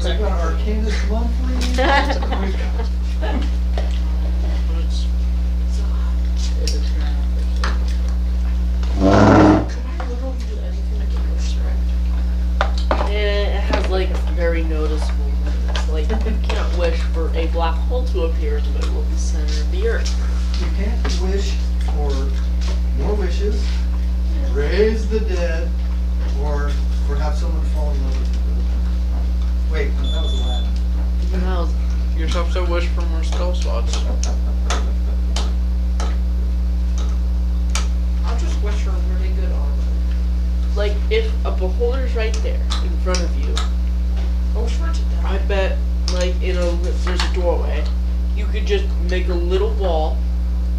I've got Arcanist Monthly. It has like a very noticeable limits. Like you can't wish for a black hole to appear in the middle of the center of the earth. You can't wish for more wishes, raise the dead, or have someone fall in love with you. Wait, no, that was Aladdin. You're supposed to wish for more skull slots. I'll just wish for really good armor. Like if a beholder's right there in front of you, I'll wish for it to die. I bet like if there's a doorway, you could just make a little wall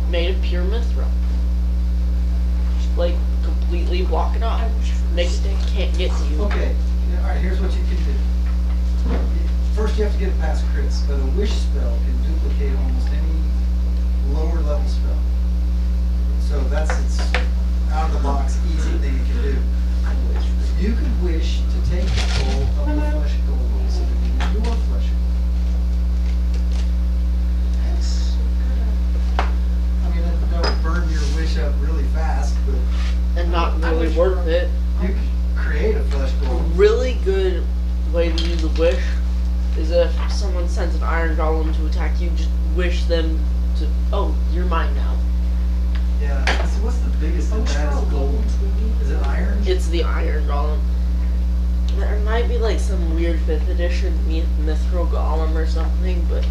made of pure mithril. Just like completely block it off. I wish for Make it can't get to you. Okay, alright, here's what you can do. First you have to get it past crits, but a wish spell can duplicate almost any lower level spell. So that's its out of the box, easy thing you can do. You could wish to take control of the flesh golem so that you are flesh golem. That's so good. I mean, that would burn your wish up really fast, but And not really worth it. you could create a flesh A golem. really good way to use a wish is if someone sends an iron golem to attack you, just wish them to, oh, you're mine now. Yeah, so what's the biggest and baddest golem? Is it iron? It's the iron golem. There might be like some weird 5th edition mithril golem or something, but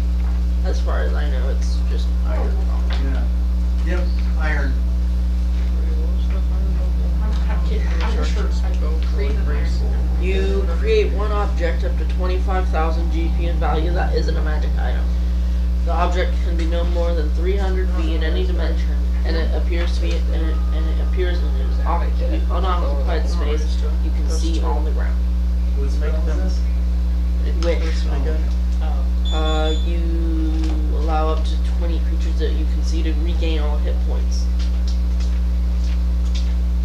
as far as I know, it's just iron golem. Yeah. Yep, iron. I wish for create an iron golem. You create one object up to 25,000 GP in value that isn't a magic item. The object can be no more than 300 feet in any dimension, and it appears to be in an unoccupied space you can see on the ground. What spell is this? Wish. You allow up to 20 creatures that you can see to regain all hit points,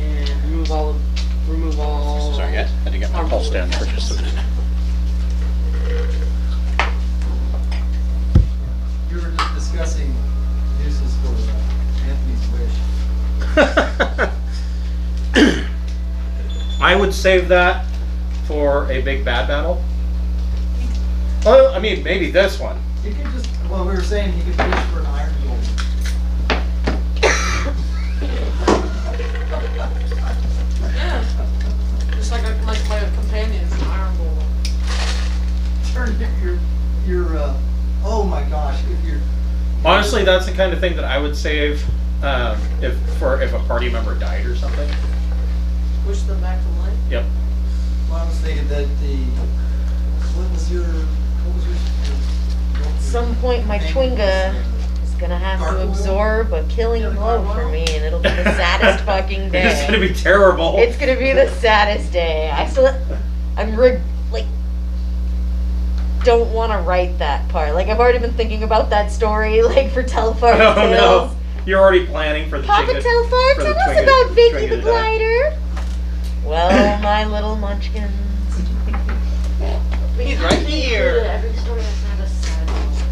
and remove all. Sorry guys, had to get my pulse down for just a minute. You were just discussing uses for Anthony's wish. I would save that for a big bad battle. Well, I mean, maybe this one. You could just, well, we were saying you could wish for an iron golem. Yeah. Just like my companion's an iron golem. Turn your oh my gosh, if you're... Honestly, that's the kind of thing that I would save if a party member died or something. Wish them back to life. Yep. Well, I was thinking that what was your At some point, my Chwinga is gonna have to absorb a killing blow for me, and it'll be the saddest fucking day. It's gonna be terrible. It's gonna be the saddest day. Don't want to write that part. Like, I've already been thinking about that story, like, for Telfar Oh Tales. no, you're already planning for the Papa Chwinga- Telfar, for the tell us Chwinga- about Vicky Chwinga the to die. Glider. Well, my little munchkins. He's right here. Every story has to have a sad moment.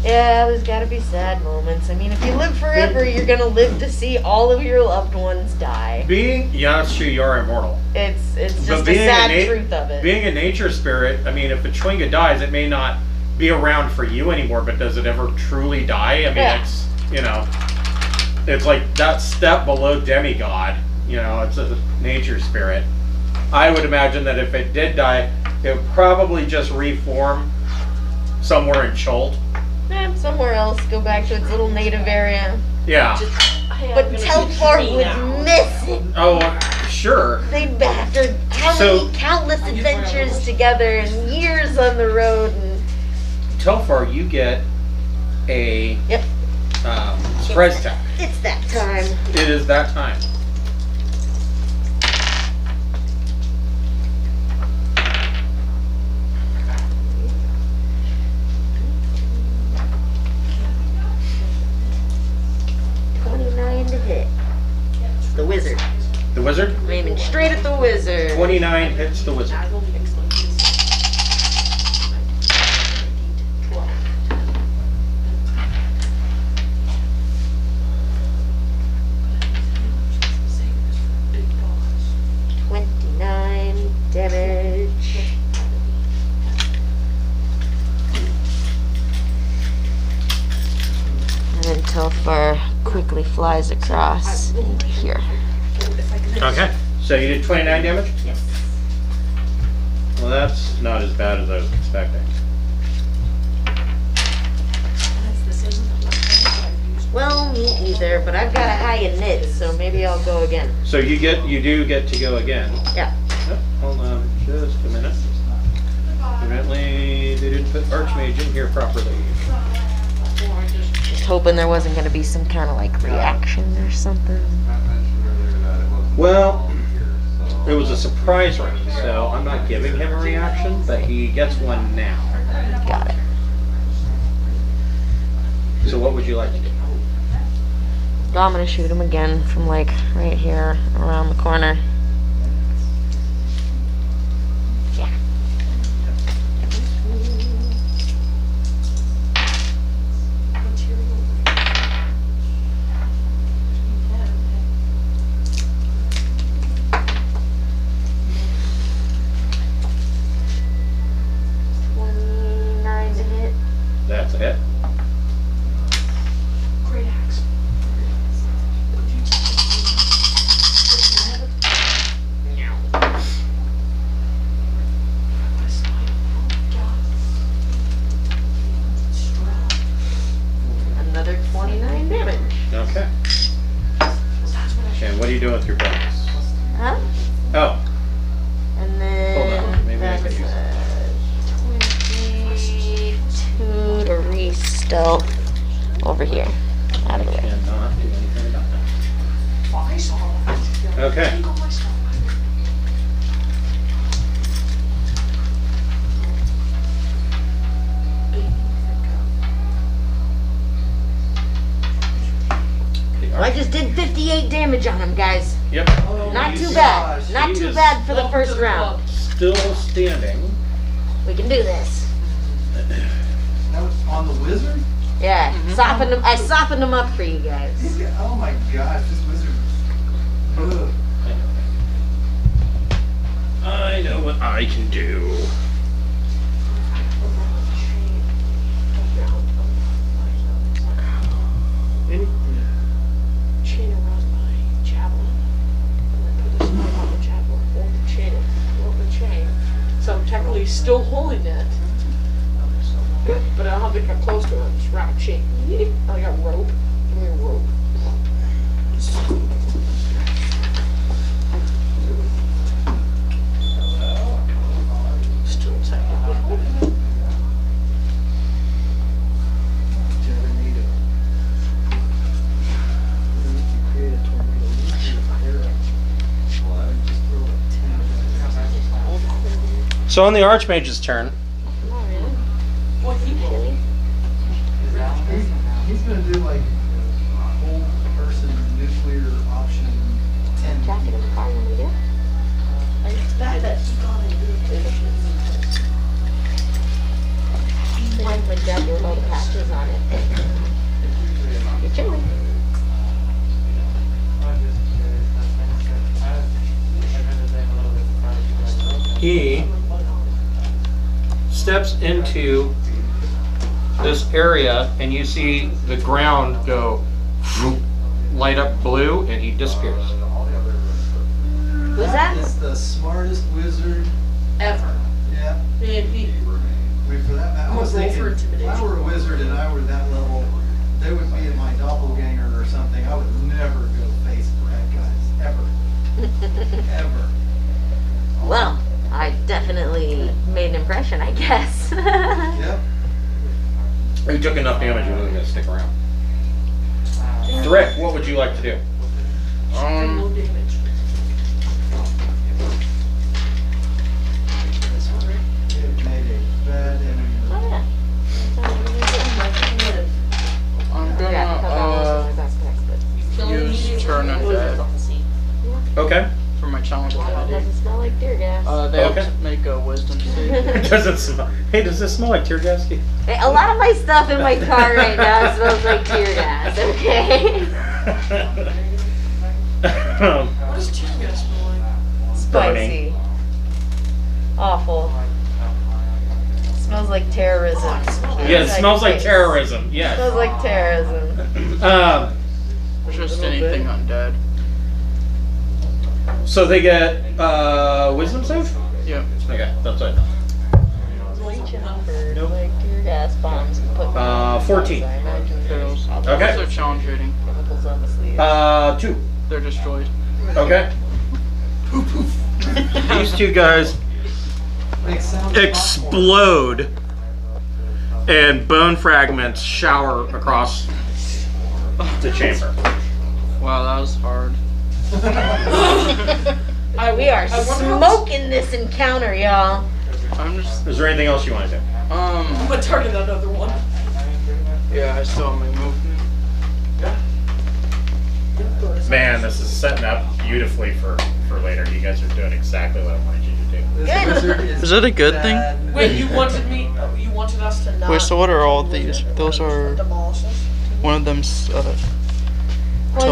Yeah, there's gotta be sad moments. I mean, if you live forever, you're gonna live to see all of your loved ones die. Yeah, that's true, you are immortal. It's But just the being sad a truth of it. Being a nature spirit, I mean, if a Chwinga dies, it may not be around for you anymore, but does it ever truly die? I mean, Yeah. it's, it's like that step below demigod, it's a nature spirit. I would imagine that if it did die, it would probably just reform somewhere in Chult. Somewhere else, go back to its little native area. Yeah. But Telfar would miss it. Oh, sure. They'd be after countless adventures together and years on the road. And Telfar, you get a surprise attack. it's that time. It is that time. To hit. The wizard. The wizard? I'm aiming straight at the wizard. 29 hits the wizard. until fur quickly flies across into here. Okay. So you did 29 damage? Yes. Well, that's not as bad as I was expecting. Well, me either, but I've got a high in knit, so maybe I'll go again. So you do get to go again. Yeah. Oh, hold on just a minute. Evidently, they didn't put Archmage in here properly. Just hoping there wasn't going to be some kind of like reaction or something. Well, it was a surprise round, so I'm not giving him a reaction, but he gets one now. Got it. So what would you like to do? Well, I'm going to shoot him again from like right here around the corner. Yeah. That's it. Great axe. Another 29 damage. Okay. And what are you doing with your bonus? Huh? Oh, And then hold on. Maybe I can that's use it. 22 to re-stealth over here. Out of the way. Cannot do anything about that. Okay. Well, I just did 58 damage on him, guys. Yep. Not too gosh, bad. Not he too is bad for the Welcome to first the round. club. Still standing. We can do this. That was on the wizard? Yeah. Softened him. I softened him up for you guys. Oh my gosh, this wizard. Ugh. I know what I can do. Chain around my javelin. And then put this knife on the javelin. Hold the chain. Hold the chain. So I'm technically still holding it. But I don't have to get close to it. Just wrap a chain. I got rope. Give me a rope. Still technically holding it. Do you ever need to create a tornado arrow? Well, I would just throw a 10. So on the Archmage's turn, What he will. He's gonna do like whole person nuclear option 10. Jacket in the car, you want me to do? It's bad that he got it. Mine's my jacket with all the patches on it. You're chilling. he steps into this area and you see the ground go light up blue and he disappears. Who's that? Is the smartest wizard. Ever. Yeah. Man, he. I mean, for that matter, I I'm was gonna roll thinking, for if intimidation. I were a wizard and I were that level, they would be in my doppelganger or something. I would never go face bad guys. Ever. Ever. Well, I definitely made an impression, I guess. Yep. You took enough damage, you're really gonna stick around. Rick, what would you like to do? Low damage. This one, right? It made a bad enemy. Oh, yeah. I'm Yeah, I thought that was gonna my best pick, but use turn undead Okay. for my challenge it ability. doesn't smell like tear gas. They have Okay. to make a wisdom save. Does it smell? Hey, does this smell like tear gas? to you? Hey, a lot of my stuff in my car right now smells like tear gas, okay? What does tear gas smell like? Spicy. Awful. Smells like terrorism. Yeah, it smells like terrorism. Yes. Smells like terrorism. Just little anything bit. undead. So they get wisdom save? Yeah. Okay, that's what I thought. Reach out for like tear gas bombs and put 14. I imagine Fails. Okay. They're challenge rating. chemicals on the sleeve. 2. They're destroyed. Okay. These two guys Makes sound explode, and bone fragments shower across the chamber. Wow, that was hard. We are I wonder smoking this encounter, y'all. I'm just. Is there anything else you want to do? I'm gonna target another one. Yeah, I still have my movement. Man, this is setting up beautifully for later. You guys are doing exactly what I wanted you to do. This Good. wizard Is it a good thing? bad Wait, you news. wanted us to not. Wait, so what are all these? Those are. Demolish us? One of them's. Well,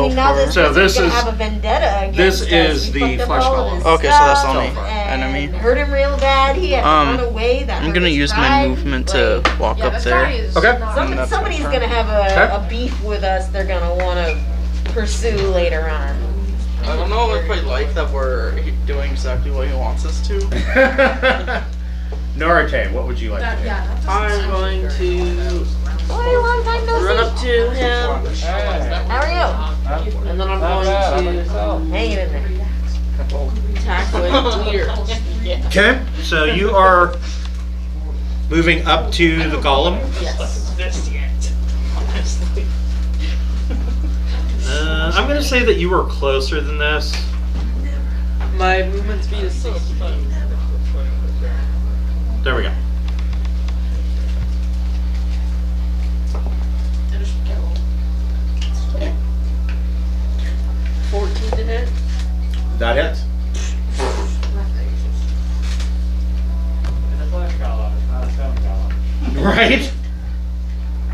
I mean, now this So wizard's this gonna is- have a vendetta against this us. is We the fucked up flesh all of golem. his Okay, so that's the stuff only and enemy. Hurt him real bad. He had to run away. That I'm hurt gonna his use my pride. movement to Like, walk Yeah, up this there. guy is Okay. not- That's somebody's my gonna have Okay. a beef with us. They're gonna want to pursue later on. I don't know if I like that we're doing exactly what he wants us to. Norite, what would you like to do? Yeah, that I'm doesn't going to Boy, long time no run up see. to him, How are and then I'm going to you? Hanging in there. attack with leader. Okay, so you are moving up to the golem. Yes. I'm going to say that you were closer than this. My movement speed is 16. There we go. Just kill him. 14 to hit. That hits. It's a flesh golem, it's not a stone golem. Right?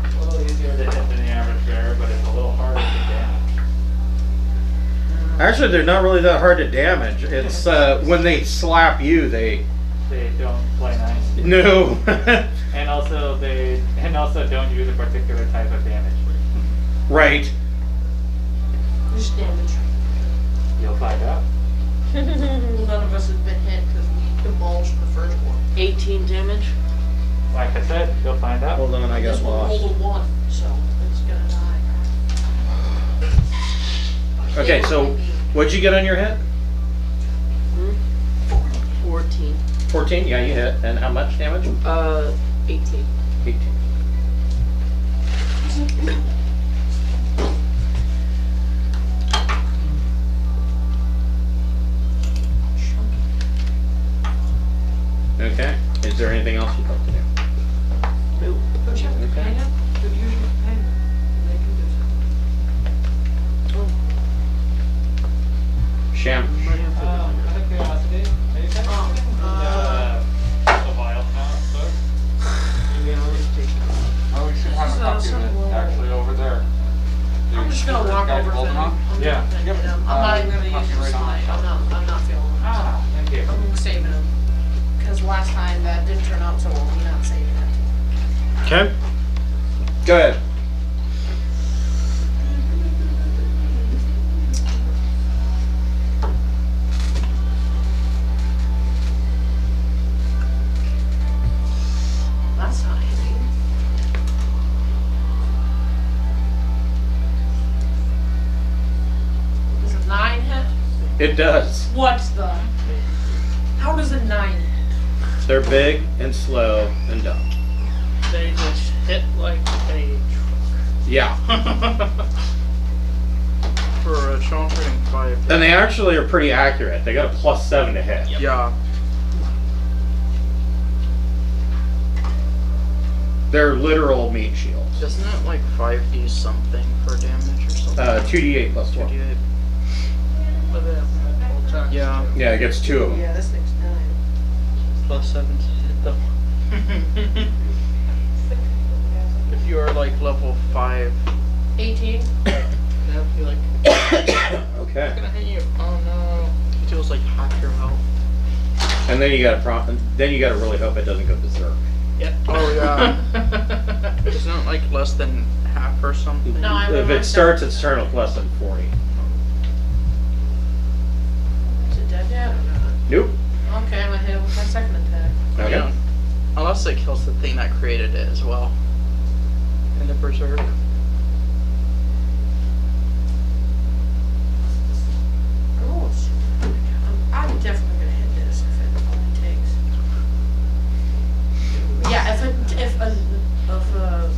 A little easier to hit than the average bear, but it's a little harder to damage. Actually, they're not really that hard to damage. It's when they slap you, they They don't play nice. no. And also don't use a particular type of damage. Right. Just damage. You'll find out. None of us have been hit because we demolished the first one. 18 damage. Like I said, you'll find out. Hold on, I got This one rolled lost. a 1, so it's gonna die. Okay, so what'd you get on your hit? 14. 14? Yeah, you hit. And how much damage? 18. 18. Okay. Is there anything else you'd like to do? Nope. Don't you have a Okay. companion? Could use your companion. They can do something. Sham. Out of curiosity, are you kind of the vial count book? Oh, we should have a copy of it actually over there. I'm just gonna walk over to them. Yeah. I'm not even gonna use Copy the right on slide. the I'm not feeling them. Ah, thank you. I'm saving them. Because last time that didn't turn out so well. I'm not saving it. Okay. Go ahead. That's not hitting. Does a 9 hit? It does. What the? How does a 9 hit? They're big and slow and dumb. They just hit like a Yeah. for a challenge rating 5. And they actually are pretty accurate. They got a +7 to hit. Yeah. They're literal meat shields. Isn't it like 5d something for damage or something? 2d8 plus 12. 2d8. Yeah. Yeah, it gets 2 of them. Yeah, this thing's 9. Plus 7 to hit though. If you are like level 5, 18. that'd be like, Okay. gonna hit you. Oh no. It feels like half your health. And then you gotta then you gotta really hope it doesn't go berserk. Yep. Oh yeah. Isn't it like less than half or something? No, I If would it starts its turn with less than 40. Is it dead yet or not? Nope. Okay, I'm gonna hit it with my second attack. Okay. Yeah. Unless it kills the thing that created it as well. In the berserk. Oh, shit. I'm definitely gonna hit this if it only takes. Yeah, if a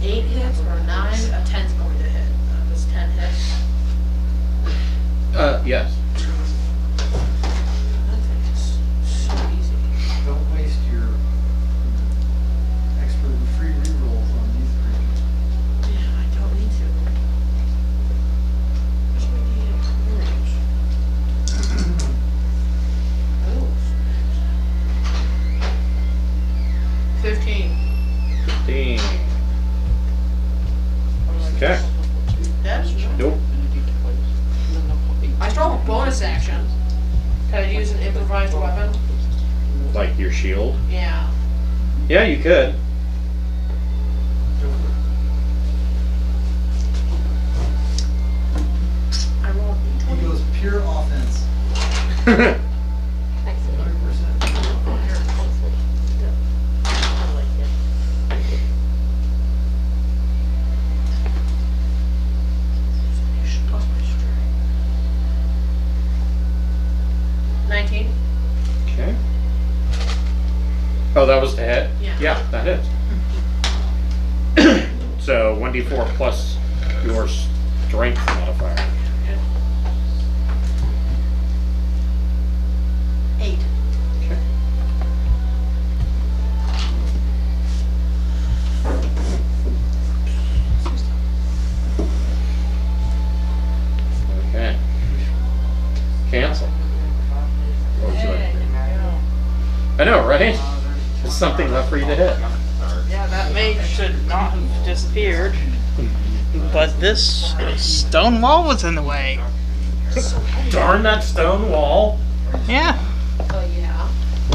8 hits or a 9, a 10's going to hit. Does 10 hit? Yes. That thing is so easy. Don't waste your expert and free rerolls on these creatures. Yeah, I don't need to. Where's my DM? Oh, 15. 15. Okay. That's Nope. I still have a bonus action. Can I use an improvised weapon? Like your shield? Yeah. Yeah, you could. I rolled He goes pure offense. Excellent. 100%. I like it. Plus my strength. 19. Okay. Oh, that was the hit? Yeah. Yeah, that hits. So 1d4 plus your strength modifier. 8. Okay. Okay. Cancel. What would you like? I know, right? There's something left for you to hit. Yeah, that mage should not have disappeared. But this stone wall was in the way. Darn that stone wall! Yeah. Oh, yeah.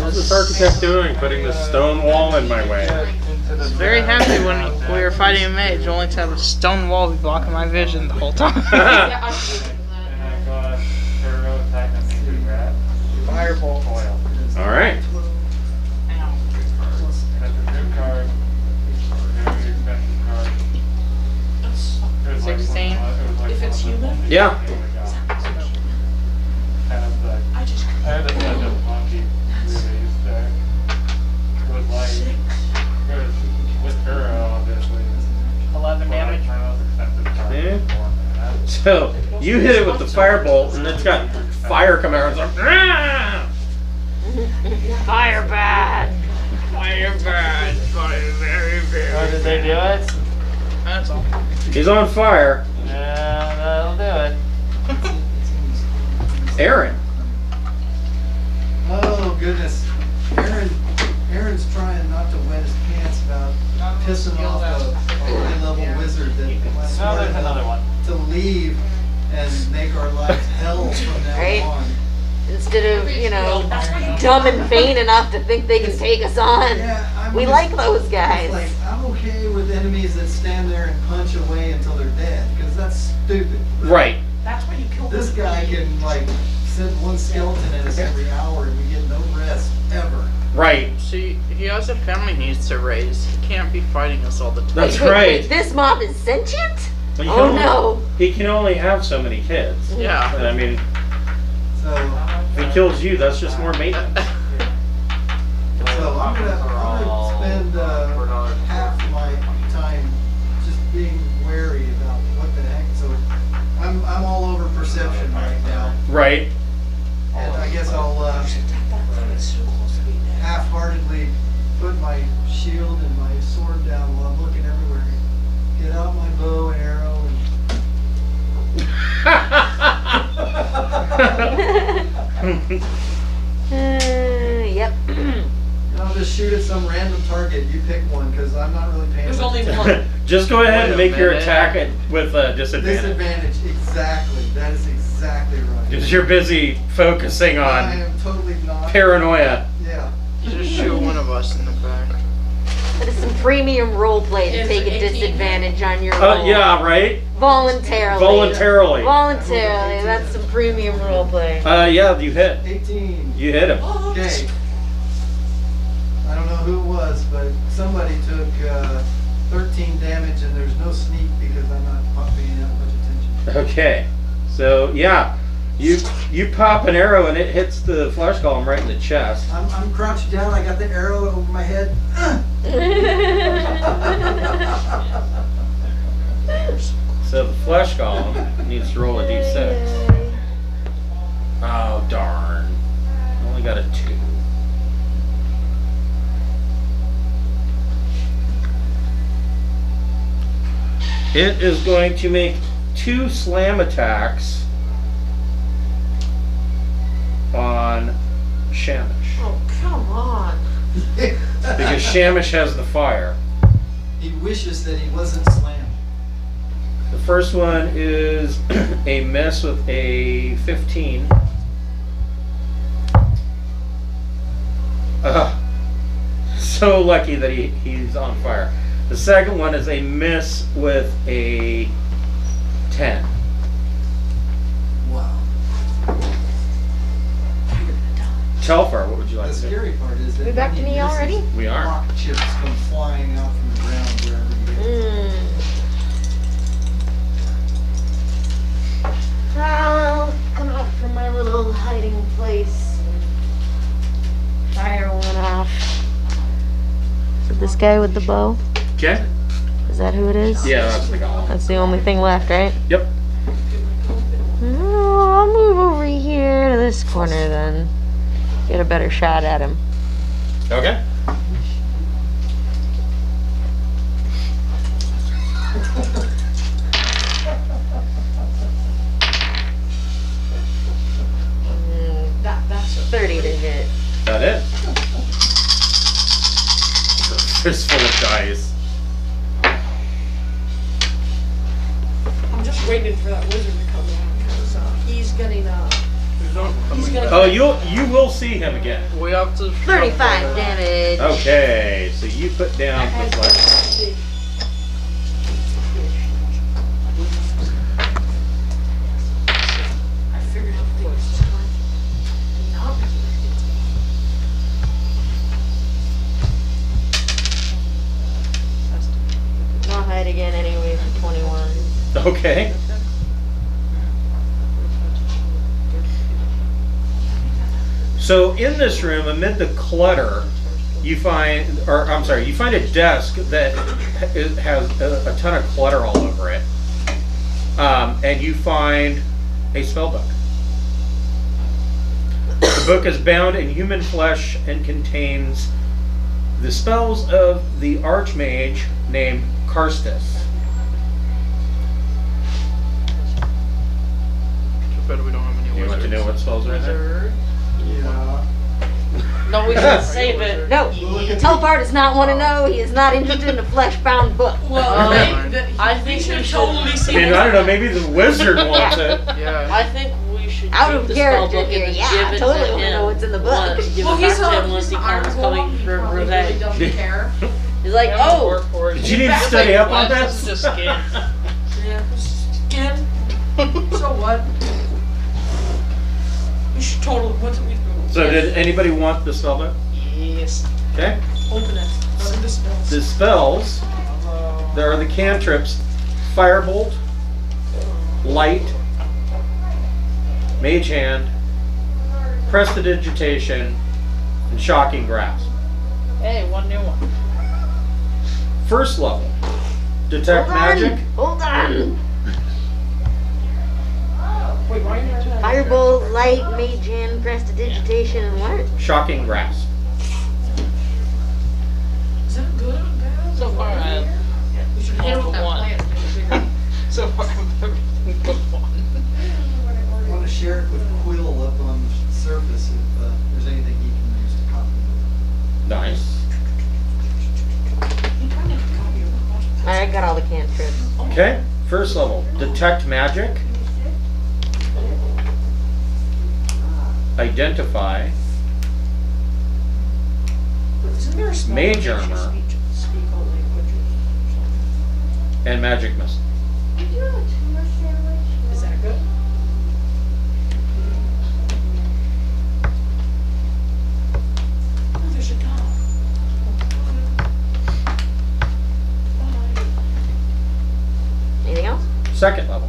What's this architect doing, putting this stone wall in my way? I was very happy when we were fighting a mage, only to have a stone wall be blocking my vision the whole time. Yeah, I should do And I that. got Turbo attack and maybe rat. Fireball. Foil. Alright. That's a good card. Very expensive card. It was like 16. it was like If it's one of the- human? Yeah. Kind of like, I just I had a bunch of monkey release there. It was like, it was with Turo, obviously. 11 damage. My most expensive card. Yeah. before, man. So, you hit it with the firebolt, and it's got fire coming out. It's like, "Ah!" Fire bad. Fire bad. Fire very, very Oh, did they do it? That's all. He's on fire. Yeah, that'll do it. Aaron. Oh, goodness. Aaron's trying not to wet his pants about pissing off a high-level wizard that No, smart there's enough another one. to leave and make our lives hell from now Right. on. Instead of, dumb and vain enough to think they can take us on. Yeah, I'm We just- like those It's guys. like, I'm okay with enemies that stand there and punch away until they're dead, because that's stupid. But Right. That's why you kill This guy can, like, send one skeleton at us every hour and we get no rest, ever. Right. See, he has a family he needs to raise. He can't be fighting us all the time. That's Wait, right. this mob is sentient? But you Oh can only- no. He can only have so many kids. Yeah. And I mean, So, if he kills you, that's just more maintenance. so I'm gonna spend half my time just being wary about what the heck. So I'm all over perception right now, Right. and I guess I'll half-heartedly put my shield and my sword down while I'm looking everywhere. Get out my bow and arrow Yep. and I'll just shoot at some random target. You pick one, because I'm not really paying There's attention. only one. Just go ahead and Wait a make your minute. attack with a disadvantage. Disadvantage, exactly. That is exactly right. Because you're busy focusing I on am totally not. paranoia. Yeah. Just shoot one of us in the back. That is some premium roleplay to Is take a 18 disadvantage on your roll. Yeah, right? Voluntarily. Voluntarily. Voluntarily. That's some premium roleplay. Yeah, you hit. 18. You hit him. Okay. I don't know who it was, but somebody took 13 damage, and there's no sneak because I'm not paying that much attention. Okay. So, yeah. You pop an arrow and it hits the flesh golem right in the chest. I'm crouched down. I got the arrow over my head. So the flesh golem needs to roll a d6. Oh, darn. Only got a 2. It is going to make 2 slam attacks on Shamish. Oh, come on. Because Shamish has the fire. He wishes that he wasn't slammed. The first one is a miss with a 15. So lucky that he's on fire. The second one is a miss with a 10. Wow. Telfar, what would you like The to do? scary part is that We back to when he me misses, already? We are. rock chips come flying out from the ground wherever he is. I'll come out from my little hiding place and fire one off. Is it this guy with the bow? Okay. Is that who it is? Yeah, that's the golem. That's the only thing left, right? Yep. Oh, I'll move over here to this corner then. Get a better shot at him. Okay. That's 30 to hit. That it? Fistful of dice. I'm just waiting for that wizard to come in because he's getting Oh, you will see him again. We have to. 35 damage. Okay, so you put down the flesh. I figured it was I'll hide again anyway for 21. Okay. So in this room, amid the clutter, you find, you find a desk that has a ton of clutter all over it, and you find a spell book. The book is bound in human flesh and contains the spells of the archmage named Karstis. Bet we don't have any You want to know what spells are in there? Yeah. No, we should save it. No, Telfar does not want to know. He is not interested in a flesh-bound book. Well, I think we we should should- totally I see. mean, I don't know, maybe the wizard wants it. Yeah. I think we should Out keep of the spell character book here, and then yeah, give it totally to wanna him. know what's in the book. Once, give Well, it he's back to him a once he iron comes golem. coming He for probably really revenge. doesn't care. He's like, Yeah, oh, work for it. Did you need to study up on That's this? just skin. Yeah, skin. So what? We should totally. What's it we do? So did anybody want the spell book? Yes. Okay. Open it. What are the spells? The spells, there are the cantrips, Firebolt, Light, Mage Hand, Prestidigitation, and Shocking Grasp. Hey, one new one. First level, Detect Magic, Hold on. Wait, why are you doing that? Firebolt, light, mage hand, prestidigitation, and what? Shocking Grasp. Is that good or bad? So far, I We should hit it with that One. plant. to get it bigger. so far I've never put one. I want to share it with Quill up on the surface if there's anything he can use to copy it. Nice. I got all the cantrips. Okay, first level, Detect Magic, Identify, Isn't there a spell Mage that makes you armor. speak only? and magic missile. Did you have a tuna sandwich? Is that good? Oh, there's a dog. Bye. Anything else? Second level.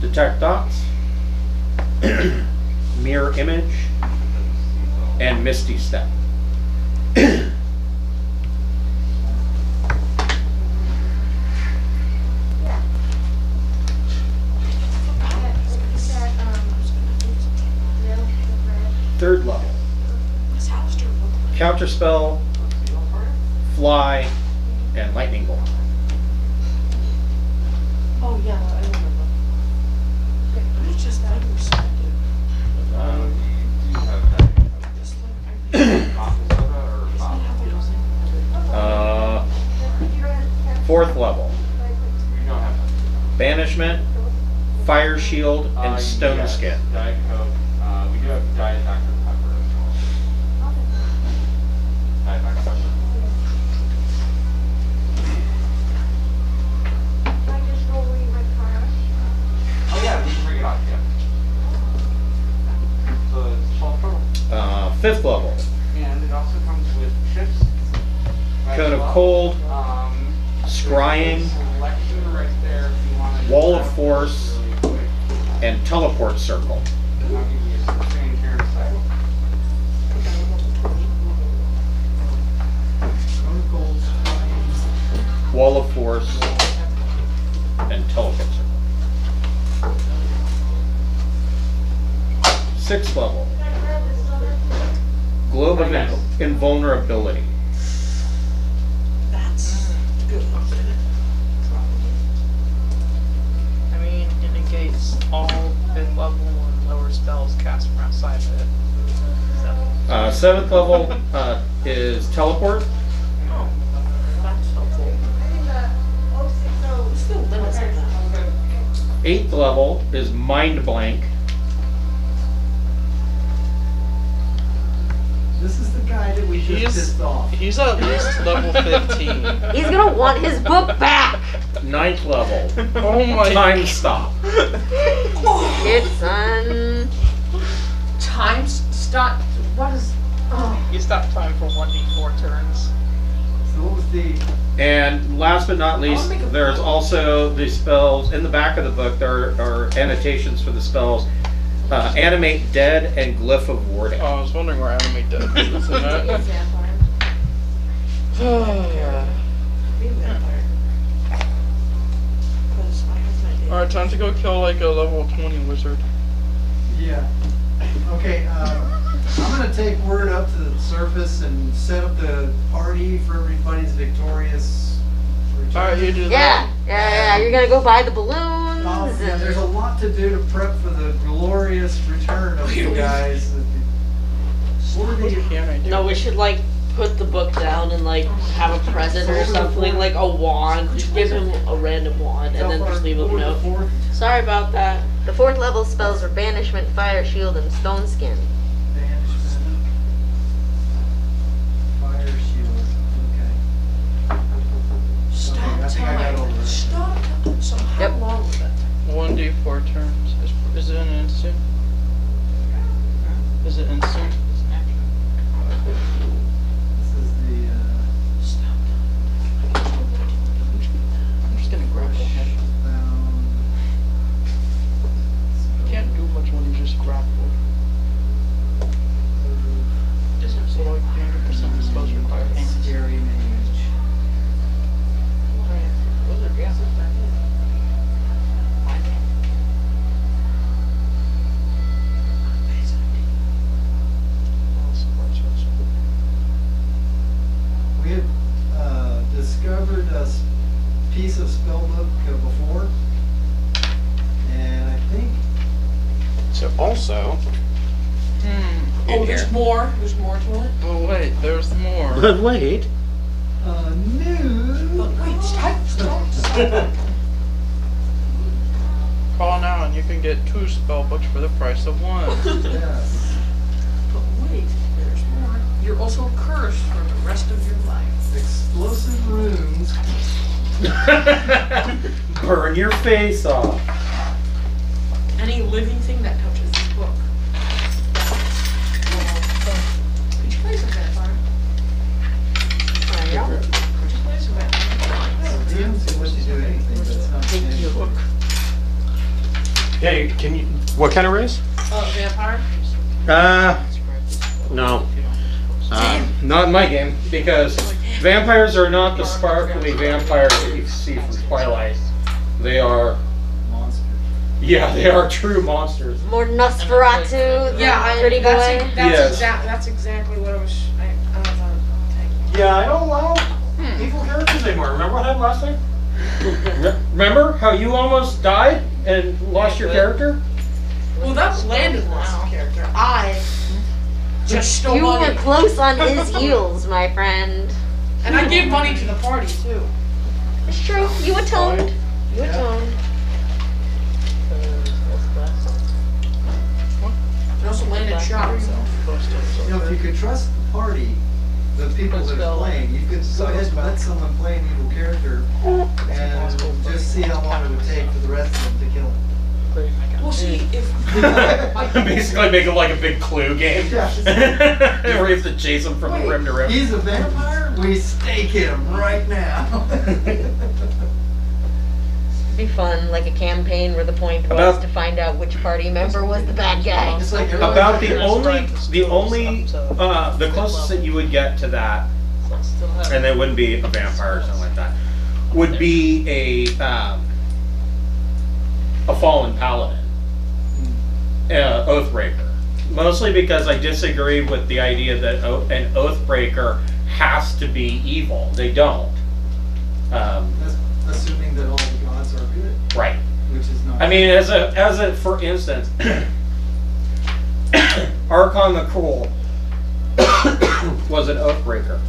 Detect dots, mirror image, and misty step. Third level. What's Alistair look like? Counterspell, fly, and lightning bolt. Oh, yeah, I remember. Okay, but it's just that I was so good. Just like Fourth level. Banishment, fire shield, and stone skin. Diet Coke. We do have Diet Dr. Pepper as well. Diet Dr. Pepper. Oh yeah, we can bring it on, yeah. So it's 12 total. Fifth level. And it also comes with chips. as Cone of well. Cold, There's Scrying, a selection right there if you want to Wall of just Force, really quick. and teleport circle. And I'll give you a exchange here in a second. Chronicles, Wall of Force, and teleport circle. Sixth level. Globe of Invulnerability. That's good. I mean, it negates all 5th level and lower spells cast from outside of it. So, Seventh level is teleport. Oh, that's helpful. What's the limits of that? Eighth level is mind blank. This is the guy that we just He's- pissed off. he's at least level 15. He's gonna want his book back! Ninth level, Oh my time stop. Shit, son. Times stop. What is? Oh. You stop time for 1d4 turns. So what was the, And last but not least, I'll make a there's book. also the spells in the back of the book. There are annotations for the spells. Animate Dead and Glyph of Warding. Oh, I was wondering where Animate Dead is in that. Be a vampire. 'Cause I have an idea. Alright, time to go kill like a level 20 wizard. yeah. Okay, I'm gonna take word up to the surface and set up the party for everybody's victorious return. Alright, you do Yeah, that. yeah, you're gonna go buy the balloons. Yeah, there's a lot to do to prep for the glorious return of you guys. What were What the, can I do? No, we should like put the book down and like have a present or something, like a wand. Just give him a random wand and then just leave him a note. Fourth? Sorry about that. The 4th level spells are Banishment, Fire Shield, and Stone Skin. Banishment. Fire shield. Okay. Stop Okay, I think I got over time. it. Stop time. So how Yep. long was that? 1d4 turns. Is it an instant? Is it instant? This is the, Stop time. I'm just gonna grapple him. bound. Can't do much when you just grapple. So like 100% of spells require hands. Scary mage. Wizard, yeah. We had discovered a piece of spellbook before, and I think So also, Oh, there's more. There's more to it. Oh wait, there's more. But wait. a new. But wait, stop. Call now and you can get 2 spell books for the price of 1. Yes. But wait, there's more. You're also cursed for the rest of your life. Explosive runes Burn your face off. Any living thing that touches this book. Could you play some vampire? Yeah. Could you play some vampire? DMs can let you do anything, but it's not. Thank you. Yeah, can you? What kind of race? Vampire? No. Not in my game, because vampires are not the sparkly vampires that you see from Twilight. They are, Monster. yeah, they are true monsters. More Nosferatu. Yeah, pretty boy. Yes. That's exactly what I was thinking. Yeah, I don't allow evil characters anymore. Remember what happened last time? Remember how you almost died and lost your character? Well, that's Landon lost his character. I just stole You money. were close on his heels, my friend. And I gave money to the party, too. It's true. You atoned. You atoned. And also Landon shot himself. You know, if you could trust the party, the people that are playing, you could go ahead and let someone play an evil character and just see how long it would take for the rest of them to kill him. Well, see, if Basically make it like a big Clue game. Yeah. Where you have to chase him from rim to rim. He's a vampire? We stake him right now. It'd be fun, like a campaign where the point was About- to find out which party member was the bad guy. It's like About the closest that you would get to that, and it wouldn't be a vampire or something like that, would be a fallen paladin, oathbreaker. Mostly because I disagree with the idea that an oathbreaker has to be evil. They don't. That's assuming that all the gods are good, Right. which is not. I mean, as a for instance, Archon the Cruel was an oathbreaker,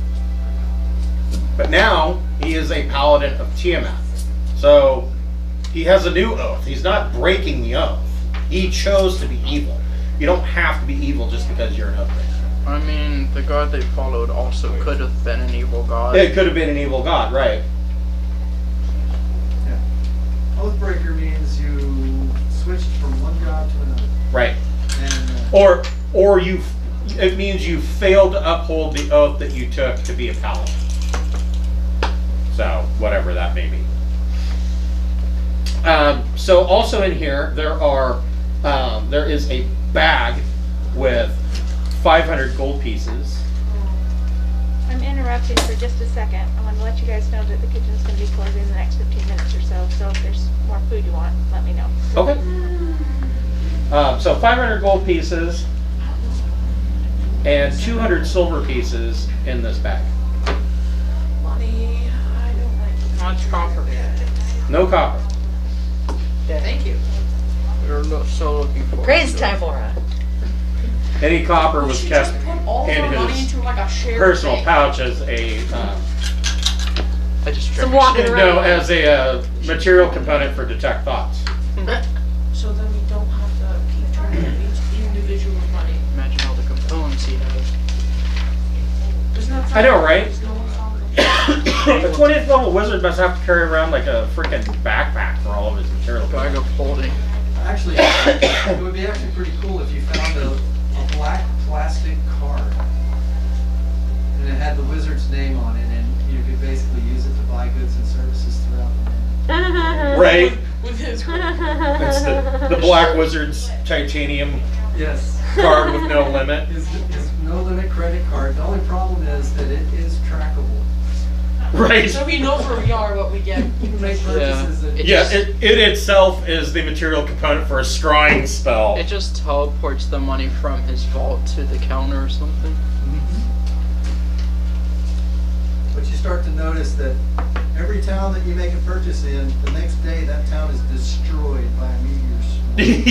but now he is a paladin of Tiamat. So he has a new oath. He's not breaking the oath. He chose to be evil. You don't have to be evil just because you're an oathbreaker. I mean, the god they followed also could have been an evil god. It could have been an evil god, right? Oathbreaker means you switched from one god to another. Right. And Or it means you failed to uphold the oath that you took to be a paladin. So, whatever that may be. So also in here, there is a bag with 500 gold pieces. I'm interrupting for just a second. I want to let you guys know that the kitchen's going to be closing in the next 15 minutes or so. So if there's more food you want, let me know. Okay. So 500 gold pieces and 200 silver pieces in this bag. money, I don't like Not copper. No copper. Thank you. We're so looking for. Praise Timora. Any copper was She kept just put all in of our money his into like a shared personal bank. pouch as a I just Some drank. walking around. no, as a material component for detect thoughts. So then we don't have to keep track of each individual money. Imagine all the components he has. Isn't that I know, right? There's no one talking. A 20th level wizard must have to carry around like a freaking backpack for all of his material. Bag of holding. actually, it would be actually pretty cool if you found a black plastic card. And it had the wizard's name on it, and you could basically use it to buy goods and services throughout the land. Right? With his It's the Black Wizard's titanium Yes. card with no limit. His no limit credit card. The only problem is that it is trackable. Right. So we know where we are, what we get. You can make purchases that. It Yeah, just- it itself is the material component for a scrying spell. It just teleports the money from his vault to the counter or something. But you start to notice that every town that you make a purchase in, the next day that town is destroyed by a meteor swarm.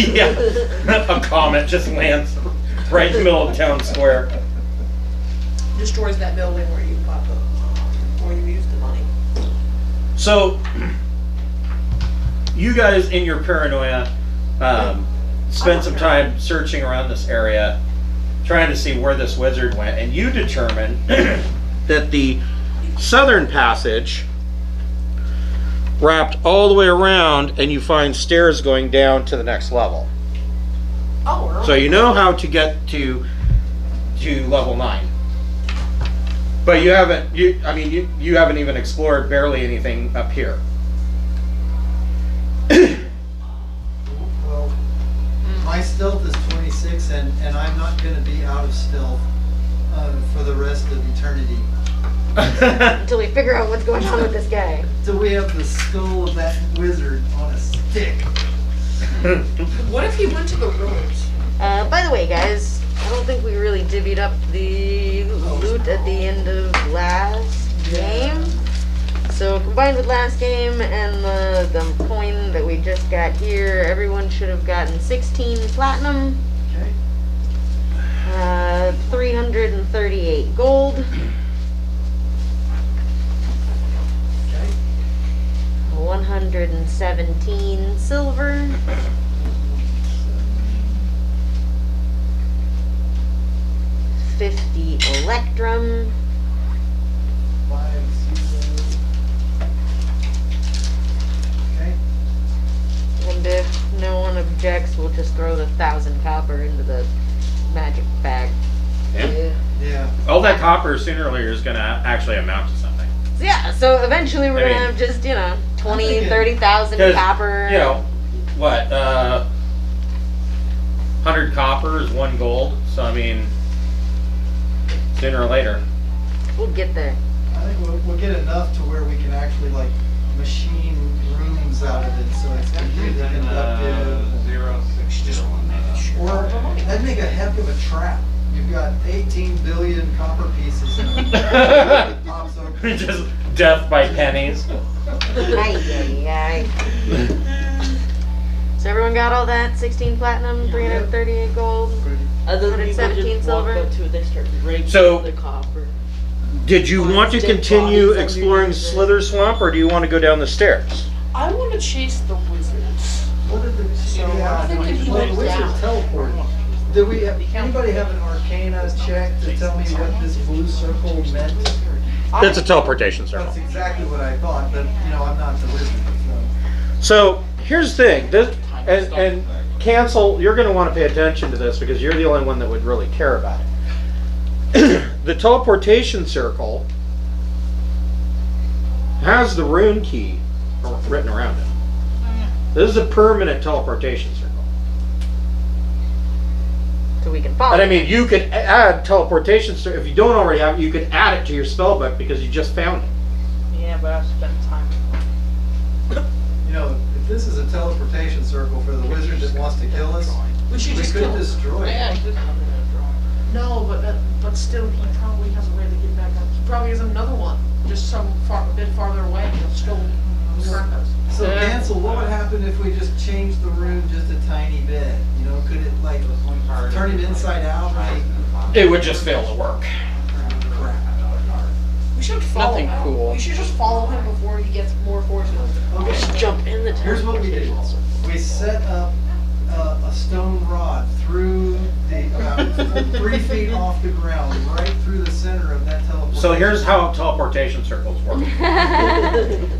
Yeah. A comet just lands right in the middle of town square. Destroys that building where you bought the, where you used the money. So, you guys in your paranoia spent some time searching around this area, trying to see where this wizard went, and you determine that the southern passage wrapped all the way around, and you find stairs going down to the next level. Oh, really? So you know how to get to level 9. But you haven't you haven't even explored barely anything up here. Well, my stealth is 26, and I'm not going to be out of stealth for the rest of eternity. Until we figure out what's going on with this guy. Till we have the skull of that wizard on a stick. What if he went to the ruins? By the way, guys, I don't think we really divvied up the loot at the end of last game. So combined with last game and the coin that we just got here, everyone should have gotten 16 platinum, Okay. 338 gold, Okay. 117 silver, 50 electrum, 50. Okay. and if no one objects, we'll just throw the 1,000 copper into the magic bag. Yeah. Yeah. All that copper sooner or later is going to actually amount to something. Yeah, so eventually we're I gonna mean- have just, 20, thinking- 30,000 Because, copper. you know, what, 100 copper is 1 gold. So, I mean, sooner or later. We'll get there. I think we'll get enough to where we can actually like machine rooms out of it, so it's completely conductive. 060. Or that'd make a heck of a trap. You've got 18 billion copper pieces in it. Pops open. Just death by pennies. Ay. So everyone got all that? 16 platinum, 338 gold. Other than people 117 just walk silver. up to it, they start raping So- the copper. Did you want to Dead continue bodies exploring underneath Slitherswamp, or do you want to go down the stairs? I want to chase the wizards. What did the I'm thinking he well, the went wizard down. teleported? Did we have anybody have an arcana check to tell me what this blue circle meant? It's a teleportation circle. That's exactly what I thought, but I'm not the wizard, so. So here's the thing, and Cancel, you're going to want to pay attention to this because you're the only one that would really care about it. The teleportation circle has the rune key written around it. This is a permanent teleportation circle. So we can follow. And I mean, you could add teleportation, if you don't already have it, you could add it to your spellbook because you just found it. Yeah, but I've spent time. If this is a teleportation circle for the wizard that wants to kill us, We should we just could kill him. destroy it. No, but still, he probably has a way to get back up. He probably has another one, just a bit farther away. He'll still track us. So Cancel, what would happen if we just changed the rune just a tiny bit? Could it like turn it inside out? It would just fail to work. We should follow Nothing him. cool. We should just follow him before he gets more forces. Okay. Jump in the Here's what we do. We set up a stone rod through about 3 feet off the ground, right through the center of that teleportation. So here's how teleportation circles work.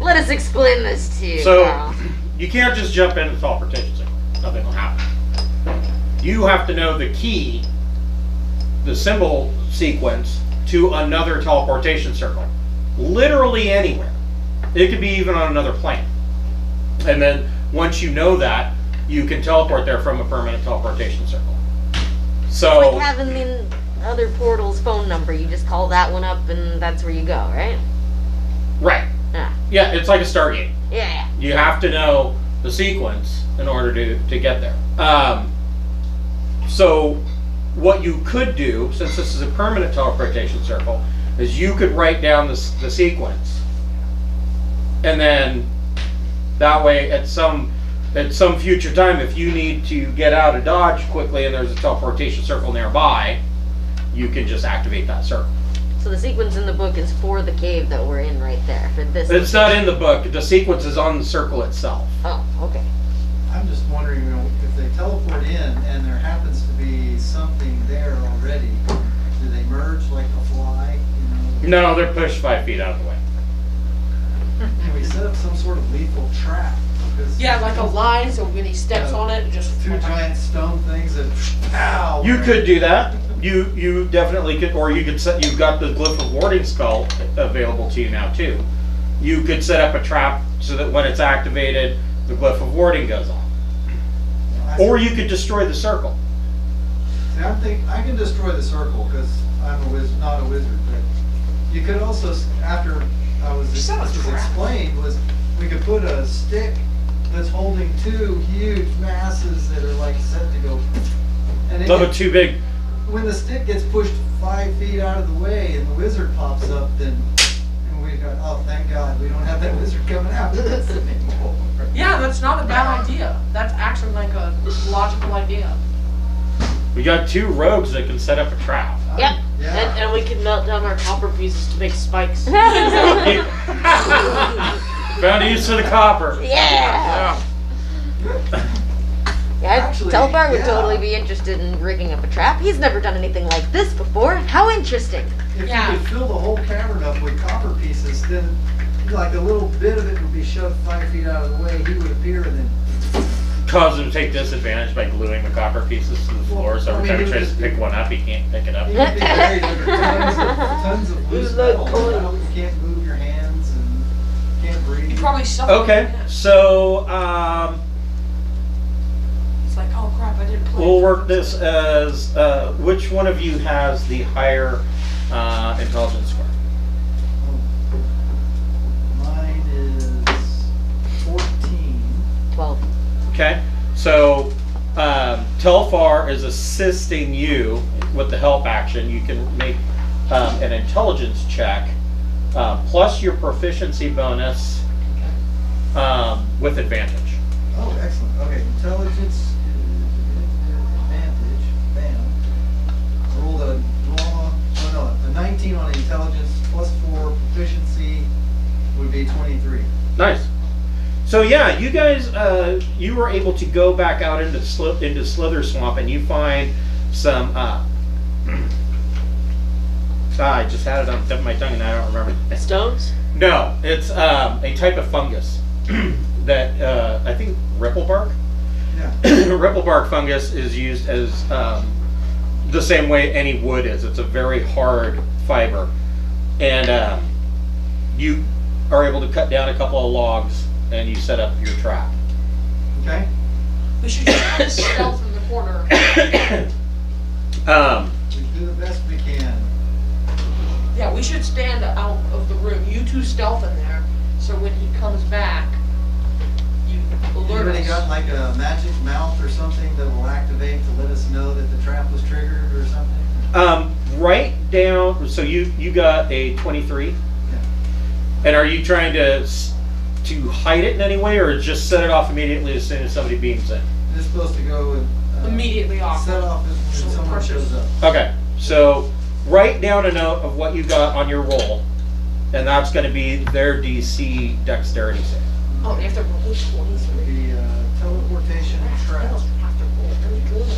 Let us explain this to you. So Carl. you can't just jump into the teleportation circle. Nothing will happen. You have to know the key, the symbol sequence to another teleportation circle. Literally anywhere. It could be even on another plane. And then once you know that, you can teleport there from a permanent teleportation circle. So It's like having the other portal's phone number. You just call that one up and that's where you go, right? right. Yeah. Yeah, it's like a Stargate. Yeah. You have to know the sequence in order to get there. So what you could do, since this is a permanent teleportation circle, is you could write down the sequence, and then that way at some future time, if you need to get out of Dodge quickly and there's a teleportation circle nearby, you can just activate that circle. So the sequence in the book is for the cave that we're in right there. For this. It's not in the book. The sequence is on the circle itself. Oh, okay. I'm just wondering, if they teleport in and there happens to be something there already, do they merge like a fly? No, they're pushed 5 feet out of the way. Can we set up up some sort of lethal trap. Because Yeah, like a line, so when he steps on it, it just. two giant stone things that pow. You could do that. You definitely could, or you could set. You've got the glyph of warding spell available to you now too. You could set up a trap so that when it's activated, the glyph of warding goes on. Or you could destroy the circle. See, I'm thinking I can destroy the circle because I'm not a wizard. But you could also, after this was explained, was we could put a stick that's holding two huge masses that are like set to go. And it Nothing too big. when the stick gets pushed 5 feet out of the way and the wizard pops up, then and we go, oh, thank God, we don't have that wizard coming after us anymore. Yeah, that's not a bad idea. That's actually like a logical idea. We got 2 rogues that can set up a trap. Yep. Yeah. And we can melt down our copper pieces to make spikes. Found a use for the copper. Yeah. Yeah, Actually, Telfar would yeah. totally be interested in rigging up a trap. He's never done anything like this before. How interesting. If Yeah. you could fill the whole cavern up with copper pieces, then like a little bit of it would be shoved 5 feet out of the way. He would appear and then. Cause him to take disadvantage by gluing the copper pieces to the floor, so every time he tries to pick one up, he can't pick it up. You'd be buried under tons of loose He's like metal. You can't move your hands and can't breathe. You probably suffer. Okay, so It's like, oh crap, I didn't play. we'll work this as which one of you has the higher intelligence score? Mine is 14. 12. Okay, so Telfar is assisting you with the help action. You can make an intelligence check plus your proficiency bonus with advantage. Oh, excellent. Okay, intelligence advantage. Bam. Rolled a 19 on the intelligence plus 4 proficiency would be 23. Nice. So yeah, you guys, you were able to go back out into Slitherswamp, and you find some. I just had it on the tip of my tongue, and I don't remember. Stones? No, it's a type of fungus that I think ripple bark. Yeah. Ripple bark fungus is used as the same way any wood is. It's a very hard fiber, and you are able to cut down a couple of logs, and you set up your trap. Okay. We should just stealth in the corner. We do the best we can. Yeah, we should stand out of the room. You two stealth in there, so when he comes back, you alert Anybody us. got like a magic mouth or something that will activate to let us know that the trap was triggered or something? Write down. So you got a 23, Yeah. and are you trying to hide it in any way, or just set it off immediately as soon as somebody beams in? It's supposed to go and Immediately off. set off when someone shows up. Okay, so write down a note of what you got on your roll, and that's going to be their DC dexterity save. Oh, they have to roll 23. The teleportation They trap. don't have to roll. They're good.